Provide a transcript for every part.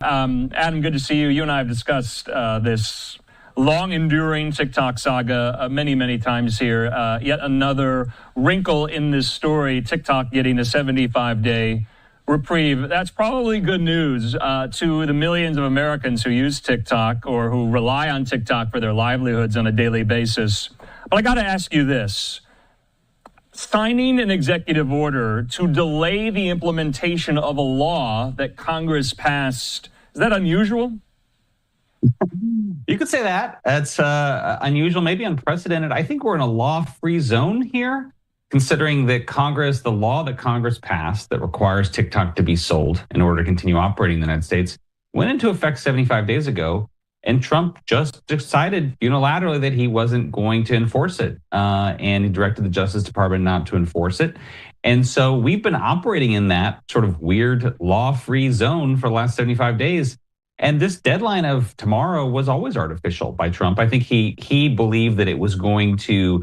Adam, good to see you. You and I have discussed this long-enduring TikTok saga many, many times here. Yet another wrinkle in this story, TikTok getting a 75-day reprieve. That's probably good news to the millions of Americans who use TikTok or who rely on TikTok for their livelihoods on a daily basis. But I got to ask you this. Signing an executive order to delay the implementation of a law that Congress passed, is that unusual? You could say that. That's unusual, maybe unprecedented. I think we're in a law-free zone here, considering that Congress, the law that Congress passed that requires TikTok to be sold in order to continue operating in the United States, went into effect 75 days ago. And Trump just decided unilaterally that he wasn't going to enforce it. And he directed the Justice Department not to enforce it. And so we've been operating in that sort of weird law-free zone for the last 75 days. And this deadline of tomorrow was always artificial by Trump. I think he believed that it was going to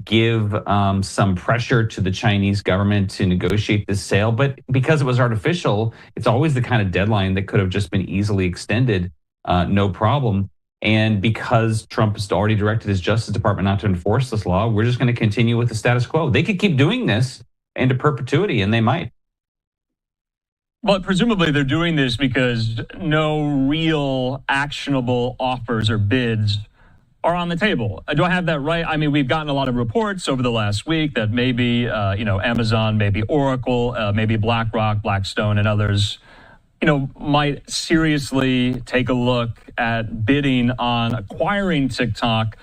give some pressure to the Chinese government to negotiate this sale. But because it was artificial, it's always the kind of deadline that could have just been easily extended. No problem. And because Trump has already directed his Justice Department not to enforce this law, we're just going to continue with the status quo. They could keep doing this into perpetuity, and they might. Well, presumably they're doing this because no real actionable offers or bids are on the table. Do I have that right? I mean, we've gotten a lot of reports over the last week that maybe, Amazon, maybe Oracle, maybe BlackRock, Blackstone, and others might seriously take a look at bidding on acquiring TikTok,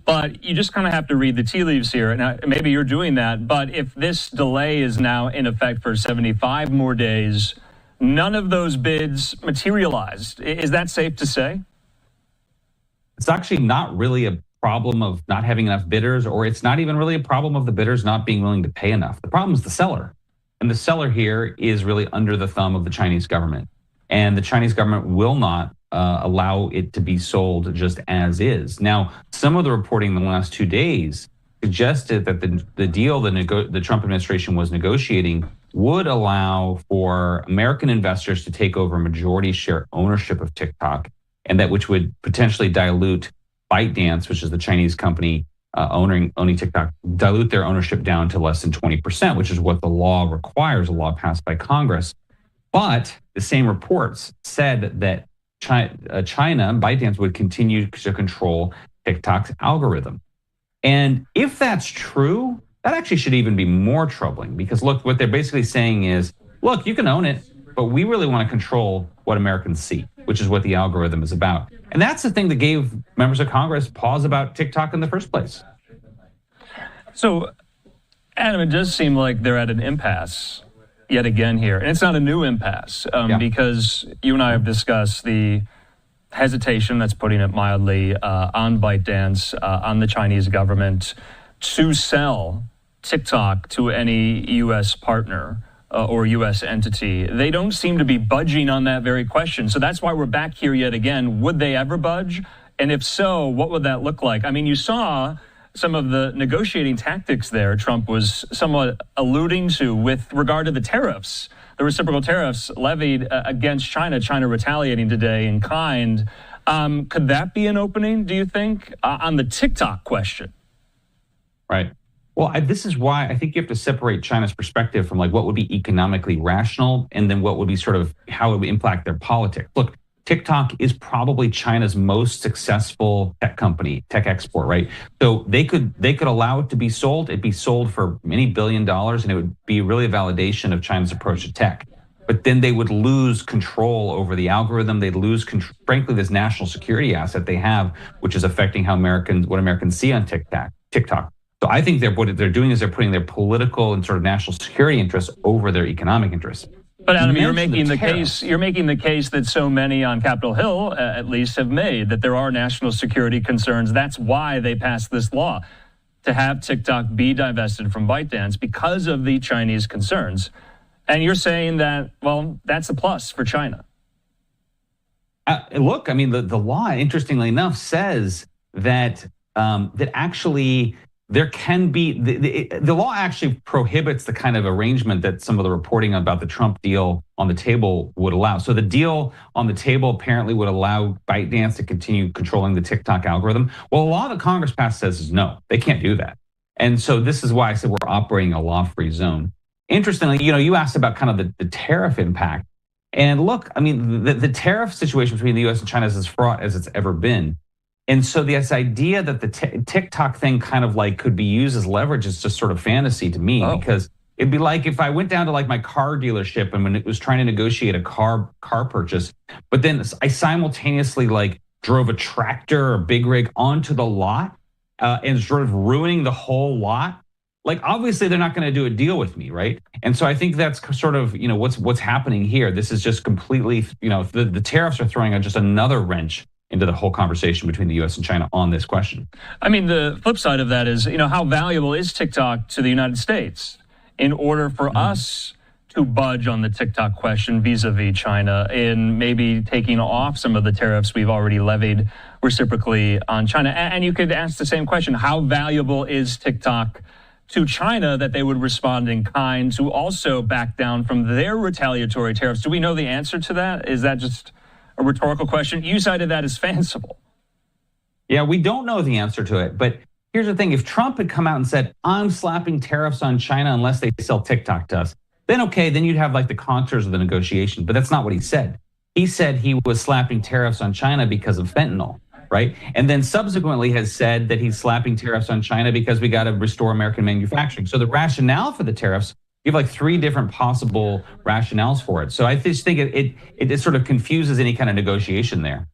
but you just kind of have to read the tea leaves here. Now, maybe you're doing that, but if this delay is now in effect for 75 more days, none of those bids materialized. Is that safe to say? It's actually not really a problem of not having enough bidders, or it's not even really a problem of the bidders not being willing to pay enough. The problem is the seller. And the seller here is really under the thumb of the Chinese government. And the Chinese government will not allow it to be sold just as is. Now, some of the reporting in the last 2 days suggested that the deal the Trump administration was negotiating would allow for American investors to take over majority share ownership of TikTok, and that which would potentially dilute ByteDance, which is the Chinese company owning TikTok, dilute their ownership down to less than 20%, which is what the law requires, a law passed by Congress. But the same reports said that China and ByteDance would continue to control TikTok's algorithm. And if that's true, that actually should even be more troubling, because look, what they're basically saying is, look, you can own it, but we really want to control what Americans see, which is what the algorithm is about. And that's the thing that gave members of Congress pause about TikTok in the first place. So, Adam, it does seem like they're at an impasse yet again here. And it's not a new impasse because you and I have discussed the hesitation, that's putting it mildly, on ByteDance, on the Chinese government to sell TikTok to any U.S. partner or U.S. entity. They don't seem to be budging on that very question. So that's why we're back here yet again. Would they ever budge? And if so, what would that look like? I mean, you saw some of the negotiating tactics there Trump was somewhat alluding to with regard to the tariffs, the reciprocal tariffs levied against China, China retaliating today in kind. Could that be an opening, do you think, on the TikTok question? Right. Well, this is why I think you have to separate China's perspective from like what would be economically rational and then what would be sort of how it would impact their politics. Look, TikTok is probably China's most successful tech company, tech export, right? So they could allow it to be sold. It'd be sold for many $1 billion, and it would be really a validation of China's approach to tech. But then they would lose control over the algorithm. They'd lose, frankly, this national security asset they have, which is affecting how what Americans see on TikTok. So I think what they're doing is they're putting their political and sort of national security interests over their economic interests. But Adam, you're making the case that so many on Capitol Hill, at least, have made, that there are national security concerns. That's why they passed this law, to have TikTok be divested from ByteDance because of the Chinese concerns. And you're saying that, well, that's a plus for China. Look, I mean, the law, interestingly enough, says that actually there can be the law actually prohibits the kind of arrangement that some of the reporting about the Trump deal on the table would allow. So the deal on the table apparently would allow ByteDance to continue controlling the TikTok algorithm. Well, a law that Congress passed says is no, they can't do that. And so this is why I said we're operating a law-free zone. Interestingly, you asked about kind of the tariff impact. And look, I mean, the tariff situation between the US and China is as fraught as it's ever been. And so this idea that the TikTok thing kind of like could be used as leverage is just sort of fantasy to me, because it'd be like if I went down to like my car dealership and when it was trying to negotiate a car purchase, but then I simultaneously like drove a tractor or big rig onto the lot and sort of ruining the whole lot. Like, obviously they're not going to do a deal with me, right? And so I think that's sort of, what's happening here. This is just completely, the tariffs are throwing just another wrench into the whole conversation between the US and China on this question. I mean, the flip side of that is, how valuable is TikTok to the United States in order for us to budge on the TikTok question vis-a-vis China in maybe taking off some of the tariffs we've already levied reciprocally on China? And you could ask the same question, how valuable is TikTok to China that they would respond in kind to also back down from their retaliatory tariffs? Do we know the answer to that? Is that just a rhetorical question? You cited that as fanciful. Yeah, we don't know the answer to it. But here's the thing. If Trump had come out and said, I'm slapping tariffs on China unless they sell TikTok to us, then okay, then you'd have like the contours of the negotiation. But that's not what he said. He said he was slapping tariffs on China because of fentanyl, right? And then subsequently has said that he's slapping tariffs on China because we got to restore American manufacturing. So the rationale for the tariffs, you have like three different possible rationales for it. So I just think it sort of confuses any kind of negotiation there.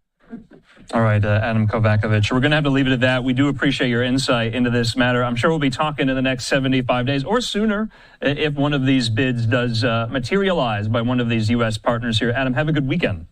All right, Adam Kovacevic, we're going to have to leave it at that. We do appreciate your insight into this matter. I'm sure we'll be talking in the next 75 days or sooner if one of these bids does materialize by one of these U.S. partners here. Adam, have a good weekend.